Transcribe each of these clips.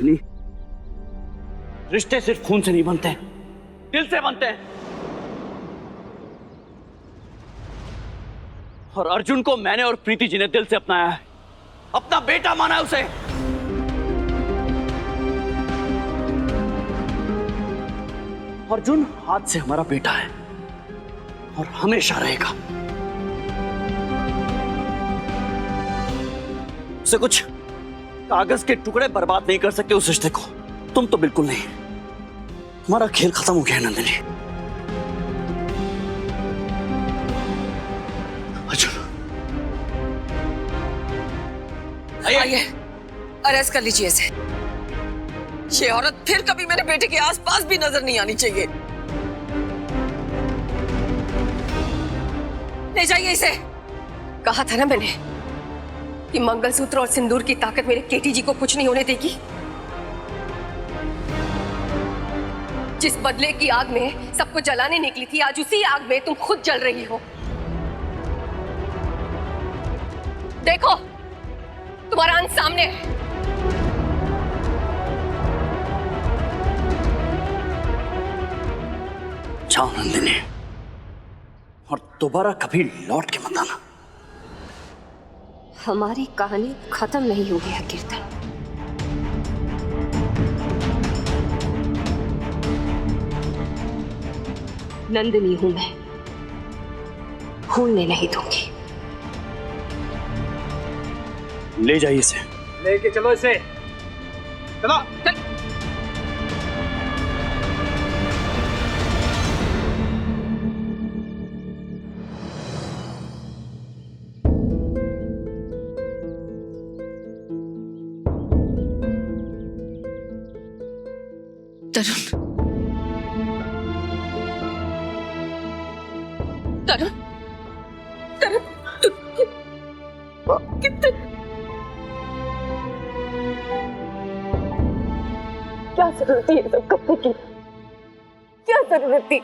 नहीं, रिश्ते सिर्फ खून से नहीं बनते, दिल से बनते हैं। और अर्जुन को मैंने और प्रीति जी ने दिल से अपनाया है, अपना बेटा माना है उसे। अर्जुन हाथ से हमारा बेटा है और हमेशा रहेगा। उसे कुछ कागज के टुकड़े बर्बाद नहीं कर सकते उस रिश्ते को। तुम तो बिल्कुल नहीं। हमारा खेल खत्म हो गया है नंदिनी। अर्जुन आइए, अरेस्ट कर लीजिए इसे। ये औरत फिर कभी मेरे बेटे के आसपास भी नजर नहीं आनी चाहिए। ले जाइए इसे। कहा था ना मैंने कि मंगलसूत्र और सिंदूर की ताकत मेरे केटी जी को कुछ नहीं होने देगी। जिस बदले की आग में सबको जलाने निकली थी, आज उसी आग में तुम खुद जल रही हो। देखो, तुम्हारा अंत सामने है। जाओ नंदिनी, और दोबारा कभी लौट के मत आना। हमारी कहानी खत्म नहीं हुई है कीर्तन। नंदिनी हूं मैं, भूलने नहीं दूंगी। ले जाइए इसे। लेके चलो इसे। चलो चल। तरुण, तरुण, तरुण, कितने क्या जरूरत थी ये सब करने की? क्या जरूरत थी?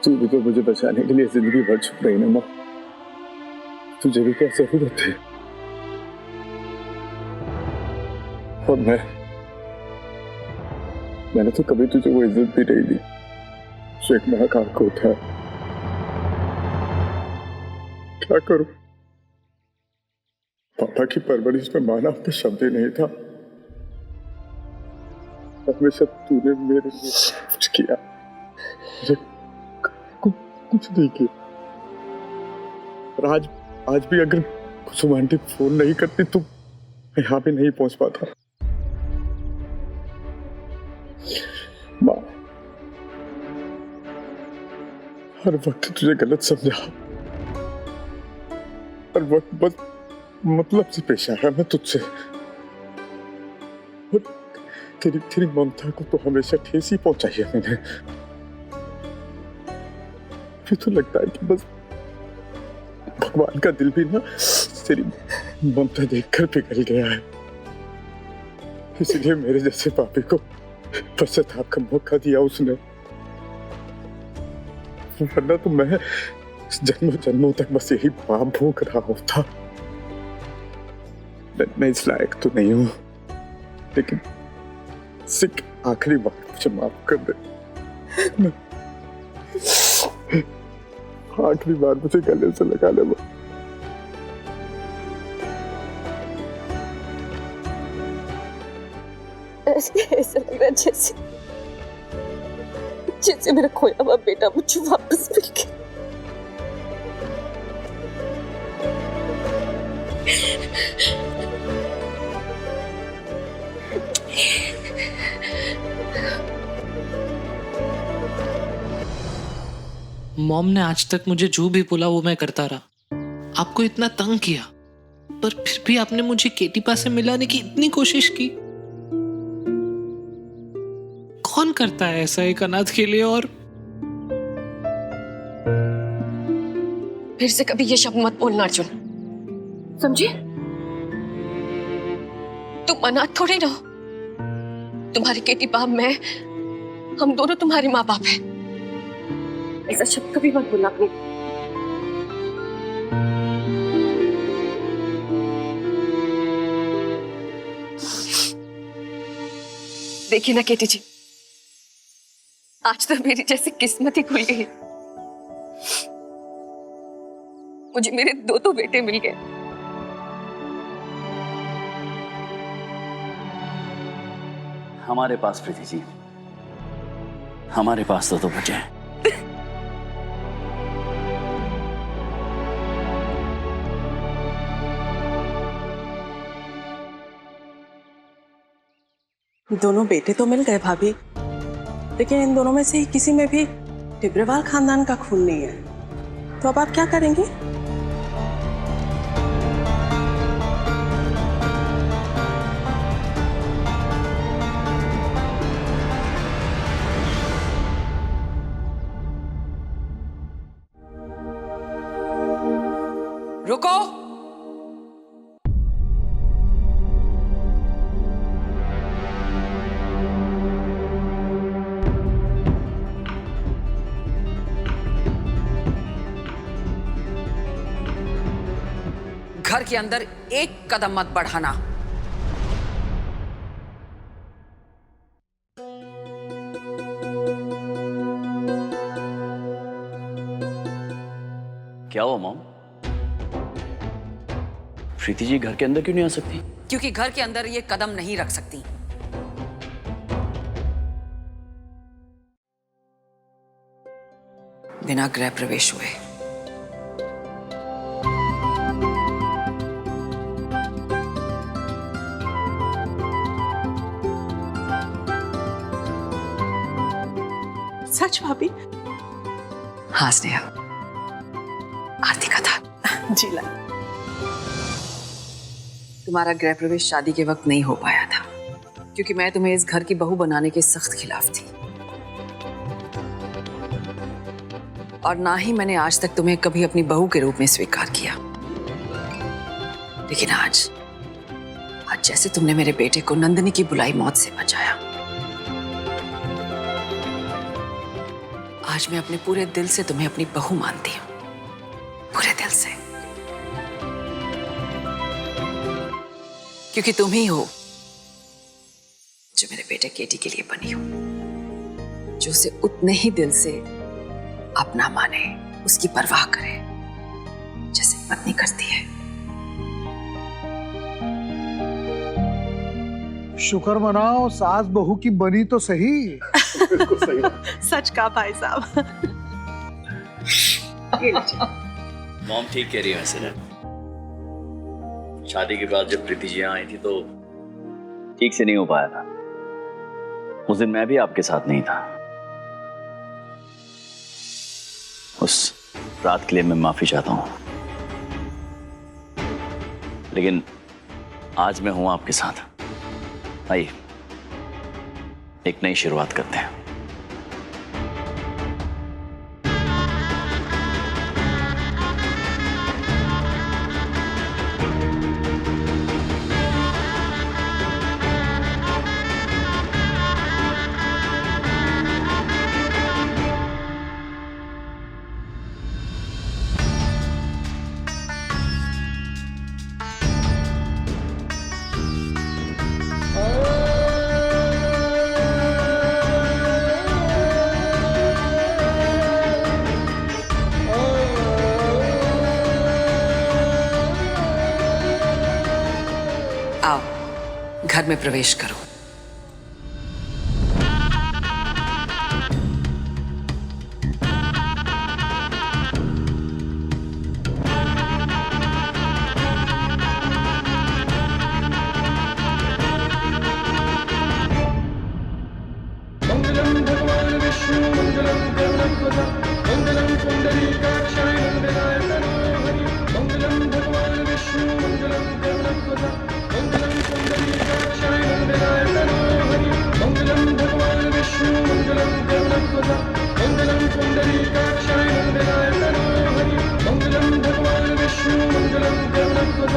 तू भी तो मुझे बचाने के लिए जिंदगी भर छुप रही ना माँ। तुझे भी क्या जरूरत है? और मैंने तो कभी तुझे वो इज्जत भी नहीं दी जो एक महाकाल को उठा। क्या करूं? पापा की परवरिश में माना अपने शब्द ही नहीं था। हमेशा तूने मेरे लिए कुछ किया, कुछ नहीं किया। और आज भी अगर कुसुम आंटी फोन नहीं करती तो मैं यहाँ भी नहीं पहुंच पाता। माँ, हर वक्त तुझे गलत समझा, हर वक्त बस मतलब से पेश आया मैं तुझसे। और तेरी ममता को तो हमेशा ठेस ही पहुंचाई है मैंने। फिर तो लगता है कि बस भगवान का दिल भी ना तेरी ममता देखकर पिघल गया है। इसलिए मेरे जैसे पापी को पश्चाताप का मौका दिया उसने। वरना तो मैं जन्मों जन्मों तक बस यही पाप भोग रहा होता। मैं इस लायक तो नहीं हूं, लेकिन सिख आखिरी बार मुझे माफ कर दे। आखिरी बार मुझे गले से लगा ले। ऐसा लग रहा है जैसे मेरा खोया हुआ बेटा मुझे वापस मिल गया। मॉम ने आज तक मुझे जो भी बोला वो मैं करता रहा। आपको इतना तंग किया, पर फिर भी आपने मुझे केटी पा से मिलाने की इतनी कोशिश की। कौन करता है ऐसा एक अनाथ के लिए? और फिर से कभी ये शब्द मत बोलना अर्जुन, समझे? तुम अनाथ थोड़ी ना हो। तुम्हारी केटी बाप मैं, हम दोनों तुम्हारे माँ बाप हैं। ऐसा शब्द कभी मत बोलना अपनी। देखिए ना केटी जी, आज तो मेरी जैसी किस्मत ही खुल गई। मुझे मेरे दो बेटे मिल गए। हमारे पास प्रीति जी, हमारे पास तो बचे हैं। दोनों बेटे तो मिल गए भाभी, लेकिन इन दोनों में से किसी में भी टिब्रेवाल खानदान का खून नहीं है। तो अब आप क्या करेंगी? रुको। घर के अंदर एक कदम मत बढ़ाना। क्या हुआ मॉम? प्रीति जी घर के अंदर क्यों नहीं आ सकती? क्योंकि घर के अंदर ये कदम नहीं रख सकती। बिना गृह प्रवेश हुए। सच भाभी? हाँ स्नेहा, आरती का था। जी ला। तुम्हारा गृह प्रवेश शादी के वक्त नहीं हो पाया था, क्योंकि मैं तुम्हें इस घर की बहू बनाने के सख्त खिलाफ थी। और ना ही मैंने आज तक तुम्हें कभी अपनी बहू के रूप में स्वीकार किया। लेकिन आज जैसे तुमने मेरे बेटे को नंदिनी की बुलाई मौत से बचाया, आज मैं अपने पूरे दिल से तुम्हें अपनी बहू मानती हूँ, पूरे दिल से। क्योंकि तुम ही हो जो मेरे बेटे केटी के लिए बनी हो, जो उसे उतने ही दिल से अपना माने, उसकी परवाह करे जैसे पत्नी करती है। शुक्र मनाओ, सास बहू की बनी तो सही। बिल्कुल सही बात। सच कहा भाई साहब। मॉम ठीक कह रही है वैसे। शादी के बाद जब प्रीति जी यहाँ आई थी तो ठीक से नहीं हो पाया था। उस दिन मैं भी आपके साथ नहीं था। उस रात के लिए मैं माफी चाहता हूं, लेकिन आज मैं हूं आपके साथ। आइए एक नई शुरुआत करते हैं। आओ घर में प्रवेश करो। मंगलम भगवान विष्णु मंगलम गरुड़ध्वज मंगलम पुंडरीकाक्षाय मंगलाय तनोहरि। मंगलम भगवान विष्णु मंगलम गरुड़ध्वज मंगलम पुंडरीकाक्षाय मंगलाय तनोहरि। मंगलम भगवान विष्णु मंगलम गरुड़ध्वज मंगलम पुंडरीकाक्षाय मंगलाय तनोहरि। मंगलम भगवान विष्णु मंगलम गरुड़ध्वज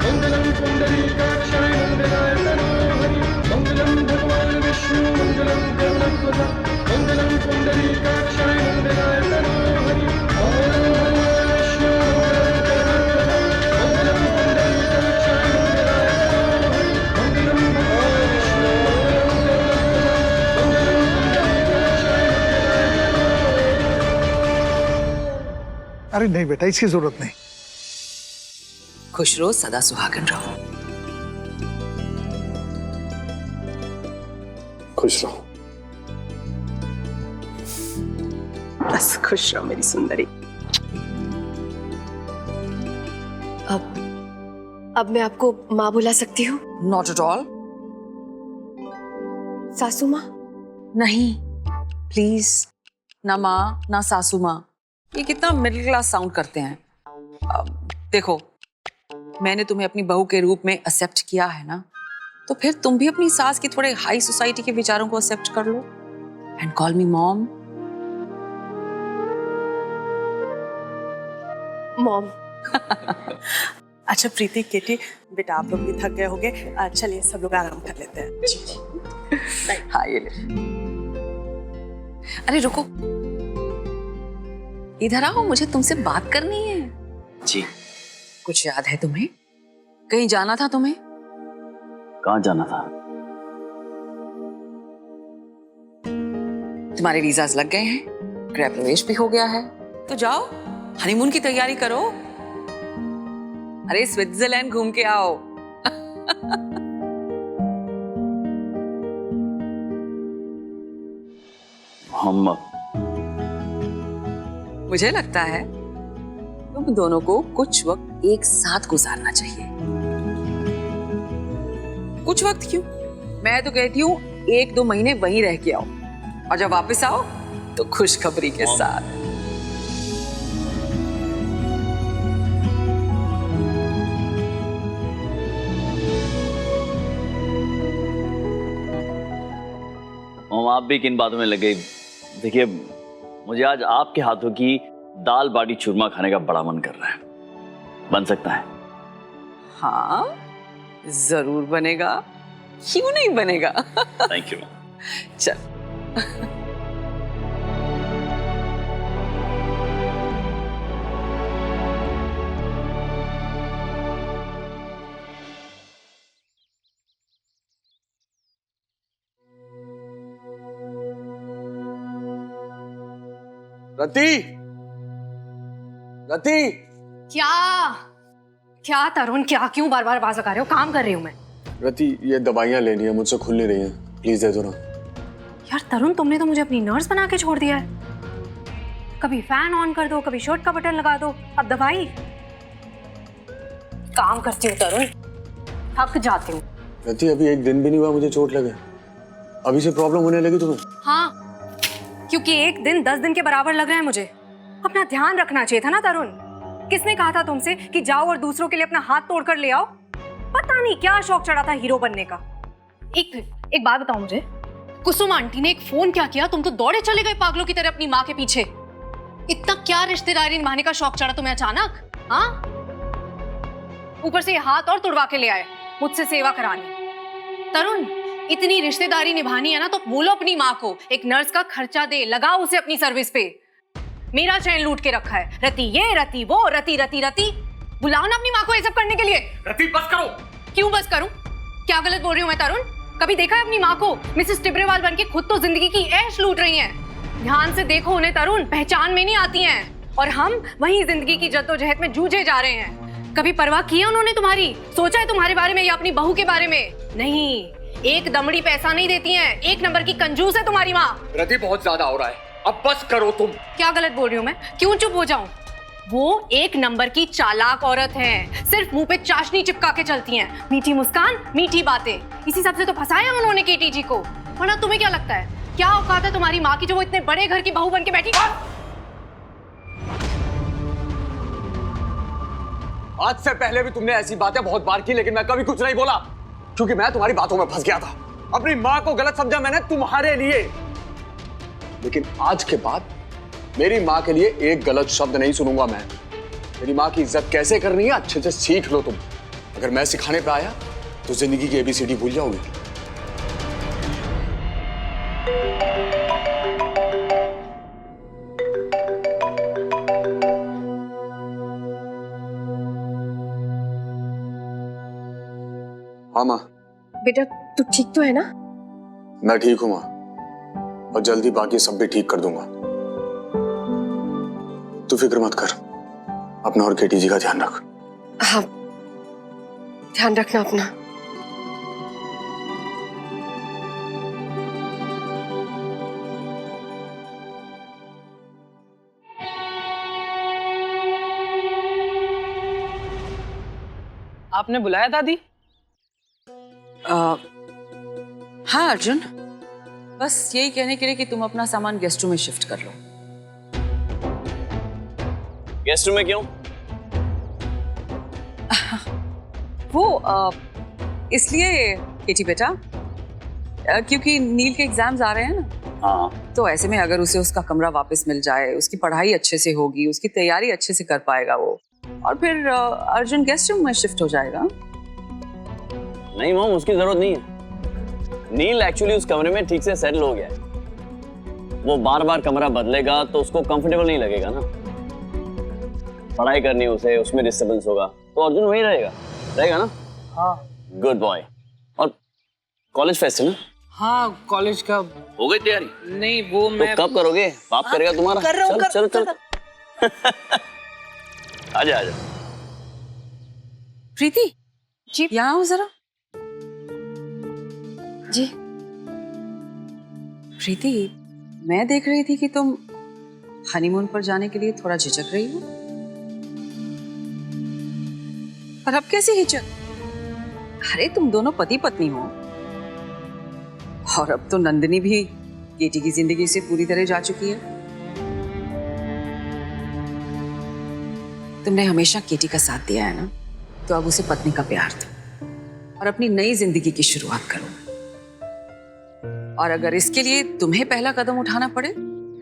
मंगलम पुंडरीकाक्षाय मंगलाय तनोहरि। मंगलम भगवान विष्णु मंगलम गरुड़ध्वज मंगलम पुंडरीकाक्षाय मंगलाय तनोहरि। मंगलम भगवान विष्णु मंगलम गरुड़ध्वज मंगलम पुंडरीकाक्षाय मंगलाय तनोहरि। मंगलम भगवान विष्णु मंगलम गरुड़ध्वज अरे नहीं बेटा, इसकी जरूरत नहीं। खुश रहो, सदा सुहागन रहो। खुश रहो। बस खुश रहो मेरी सुंदरी। अब मैं आपको माँ बुला सकती हूँ? Not at all. सासू माँ? नहीं, प्लीज, ना माँ ना सासू माँ, ये कितना मिडिल क्लास साउंड करते हैं। देखो, मैंने तुम्हें अपनी बहू के रूप में एक्सेप्ट किया है ना, तो फिर तुम भी अपनी सास की थोड़े हाई सोसाइटी के विचारों को एक्सेप्ट कर लो and call me mom. Mom. अच्छा प्रीति, केटी, बेटा आप लोग भी थक गए होंगे, चलिए सब लोग आराम कर लेते हैं। हाँ ये ले। अरे रुको, इधर आओ, मुझे तुमसे बात करनी है। जी। कुछ याद है तुम्हें? कहीं जाना था तुम्हें? कहाँ जाना था? तुम्हारे वीजाज लग गए हैं, गृह प्रवेश भी हो गया है, तो जाओ हनीमून की तैयारी करो। अरे स्विट्जरलैंड घूम के आओ। हम मुझे लगता है तुम दोनों को कुछ वक्त एक साथ गुजारना चाहिए। कुछ वक्त क्यों, मैं तो कहती हूँ 1-2 महीने वहीं रह के आओ, और जब वापस आओ तो खुशखबरी के साथ। आप भी किन बातों में लगे? देखिए, मुझे आज आपके हाथों की दाल बाटी चूरमा खाने का बड़ा मन कर रहा है। बन सकता है? हाँ जरूर बनेगा, क्यों नहीं बनेगा। Thank you. चल। रति, रति। क्या क्या तरुण, क्या क्यों बार बार आवाज लगा रहे हो? काम कर रही हूँ मैं। रति, ये दवाइयाँ लेनी है, मुझसे खुल नहीं रही हैं, प्लीज दे दो ना। यार तरुण, तुमने तो मुझे अपनी नर्स बना के छोड़ दिया है। कभी फैन ऑन कर दो, कभी शर्ट का बटन लगा दो, अब दवाई। काम करती हूँ तरुण, थक जाती हूँ। रति, अभी 1 दिन भी नहीं हुआ मुझे चोट लगे, अभी से प्रॉब्लम होने लगी तुम्हें? हाँ, क्योंकि 1 दिन 10 दिन के बराबर लग रहा है मुझे। अपना ध्यान रखना चाहिए था ना तरुण। किसने कहा था तुमसे कि जाओ और दूसरों के लिए अपना हाथ तोड़ कर ले आओ? पता नहीं क्या शौक चढ़ा था हीरो बनने का। एक बात बताओ मुझे, कुसुम आंटी ने एक फोन क्या किया, तुम तो दौड़े चले गए पागलों की तरह अपनी माँ के पीछे। इतना क्या रिश्तेदारी निभाने का शौक चढ़ा तुम्हें अचानक? हाँ, ऊपर से हाथ और तुड़वा के ले आए मुझसे सेवा कराने। तरुण, इतनी रिश्तेदारी निभानी है ना तो बोलो अपनी माँ को एक नर्स का खर्चा दे, लगाओ उसे अपनी सर्विस पे। मेरा चैन लूट के रखा है, रति ये रति वो, रति रति रति। बुलाओ ना अपनी माँ को ये सब करने के लिए। रति बस करो। क्यों बस करूं? क्या गलत बोल रही हूँ मैं तरुण? कभी देखा है अपनी माँ को मिसेस टिब्रेवाल बनके खुद तो जिंदगी की ऐश लूट रही हैं। ध्यान से देखो उन्हें तरुण, पहचान में नहीं आती हैं, और हम वही जिंदगी की जद्दोजहद में जूझे जा रहे हैं। कभी परवाह की है उन्होंने तुम्हारी? सोचा है तुम्हारे बारे में या अपनी बहू के बारे में? नहीं, एक दमड़ी पैसा नहीं देती हैं, 1 नंबर की कंजूस है तुम्हारी माँ। रति बहुत ज्यादा हो रहा है, अब बस करो तुम। क्या गलत बोल रही हूँ मैं? क्यों चुप हो जाऊं? वो 1 नंबर की चालाक औरत है, सिर्फ मुंह पे चाशनी चिपका के चलती हैं, मीठी मुस्कान मीठी बातें। इसी सब से तो फंसाया उन्होंने केटी जी को। वरना तुम्हें क्या लगता है क्या औकात है तुम्हारी माँ की जो वो इतने बड़े घर की बहू बन के बैठी? आज से पहले भी तुमने ऐसी बातें बहुत बार की, लेकिन मैं कभी कुछ नहीं बोला, क्योंकि मैं तुम्हारी बातों में फंस गया था। अपनी माँ को गलत समझा मैंने तुम्हारे लिए, लेकिन आज के बाद मेरी माँ के लिए एक गलत शब्द नहीं सुनूंगा मैं। मेरी माँ की इज्जत कैसे करनी है अच्छे से सीख लो तुम। अगर मैं सिखाने पे आया तो जिंदगी की ABCD भूल जाओगे। हाँ माँ। बेटा तू ठीक तो है ना? मैं ठीक हूँ माँ, और जल्दी बाकी सब भी ठीक कर दूंगा, तू फिक्र मत कर। अपना और केटी जी का ध्यान रख। हाँ, ध्यान रखना अपना। आपने बुलाया दादी? हाँ अर्जुन, बस यही कहने के लिए कि तुम अपना सामान गेस्ट रूम में शिफ्ट कर लो। गेस्ट रूम में क्यों? वो इसलिए केटी बेटा, क्योंकि नील के एग्जाम्स आ रहे हैं ना। हाँ, तो ऐसे में अगर उसे उसका कमरा वापस मिल जाए, उसकी पढ़ाई अच्छे से होगी, उसकी तैयारी अच्छे से कर पाएगा वो, और फिर अर्जुन गेस्ट रूम में शिफ्ट हो जाएगा। नहीं मॉम, उसकी जरूरत नहीं है। नील एक्चुअली उस कमरे में ठीक से सेटल हो गया है। वो बार बार कमरा बदलेगा तो उसको कंफर्टेबल नहीं लगेगा ना। पढ़ाई करनी उसे, उसमें डिस्टर्बेंस होगा, तो अर्जुन वहीं रहेगा ना? हाँ। Good boy. और कॉलेज फेस्ट है ना? हाँ, कॉलेज का हो गई तैयारी? नहीं, वो मैं तो कब करोगे? बाप करेगा तुम्हारा? कर रहा हूँ, चल। आजा। प्रीति जी। यहाँ आओ जरा। जी। प्रीति, मैं देख रही थी कि तुम हनीमून पर जाने के लिए थोड़ा झिझक रही हो, पर अब कैसी हिचक? अरे तुम दोनों पति पत्नी हो, और अब तो नंदिनी भी केटी की जिंदगी से पूरी तरह जा चुकी है। तुमने हमेशा केटी का साथ दिया है ना, तो अब उसे पत्नी का प्यार दो और अपनी नई जिंदगी की शुरुआत करो। और अगर इसके लिए तुम्हें पहला कदम उठाना पड़े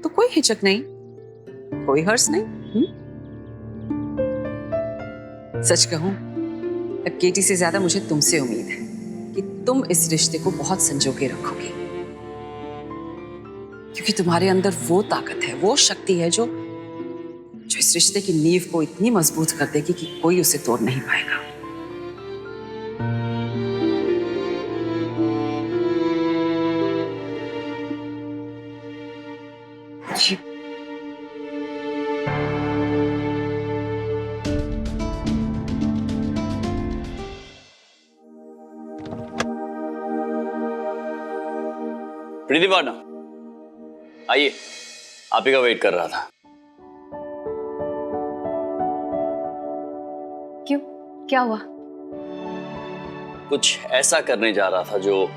तो कोई हिचक नहीं, कोई हर्ष नहीं। सच कहूं, अब केटी से ज्यादा मुझे तुमसे उम्मीद है कि तुम इस रिश्ते को बहुत संजो के रखोगे, क्योंकि तुम्हारे अंदर वो ताकत है, वो शक्ति है जो इस रिश्ते की नींव को इतनी मजबूत कर देगी कि कोई उसे तोड़ नहीं पाएगा। जी। प्रीति पार्टनर, आइए, आप ही का वेट कर रहा था। क्यों, क्या हुआ? कुछ ऐसा करने जा रहा था जो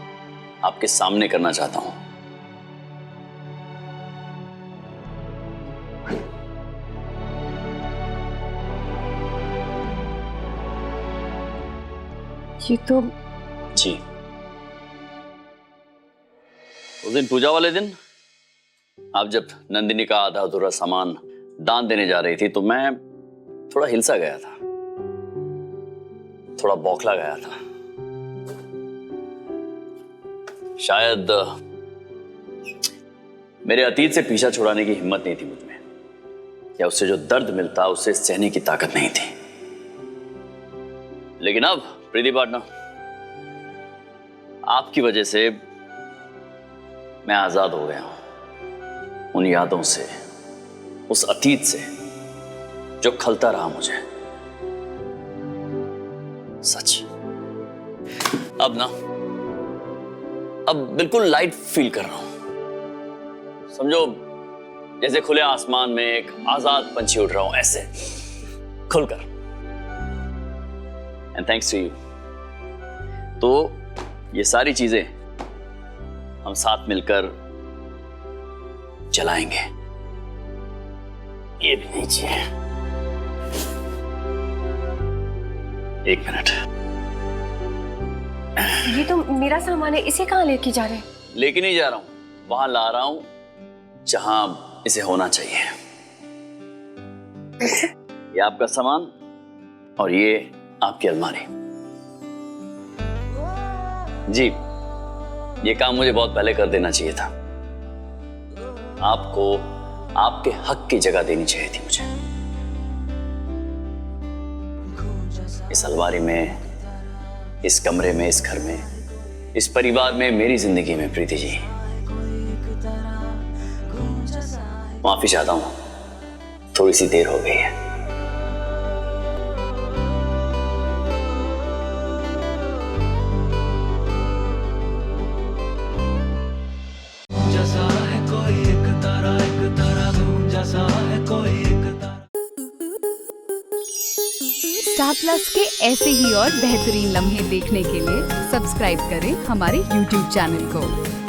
आपके सामने करना चाहता हूं। ये तो जी, उस दिन पूजा वाले दिन आप जब नंदिनी का आधा अधूरा सामान दान देने जा रही थी तो मैं थोड़ा हिलसा गया था, थोड़ा बौखला गया था। शायद मेरे अतीत से पीछा छुड़ाने की हिम्मत नहीं थी मुझ में, या उससे जो दर्द मिलता उसे सहने की ताकत नहीं थी। लेकिन अब प्रीति पार्टनर, आपकी वजह से मैं आजाद हो गया हूं उन यादों से, उस अतीत से जो खलता रहा मुझे। सच, अब बिल्कुल लाइट फील कर रहा हूं। समझो जैसे खुले आसमान में एक आजाद पंछी उड़ रहा हूं, ऐसे खुलकर। And thanks to you. तो ये सारी चीजें हम साथ मिलकर चलाएंगे। ये भी लीजिए, एक मिनट। ये तो मेरा सामान है, इसे कहाँ लेके जा रहे हैं? लेके नहीं जा रहा हूं, वहां ला रहा हूं जहां इसे होना चाहिए। ये आपका सामान और ये आपकी अलमारी। जी, ये काम मुझे बहुत पहले कर देना चाहिए था। आपको आपके हक की जगह देनी चाहिए थी मुझे। इस अलमारी में, इस कमरे में, इस घर में, इस परिवार में, मेरी जिंदगी में। प्रीति जी, माफी चाहता हूं, थोड़ी सी देर हो गई है। प्लस के ऐसे ही और बेहतरीन लम्हे देखने के लिए सब्सक्राइब करें हमारे YouTube चैनल को।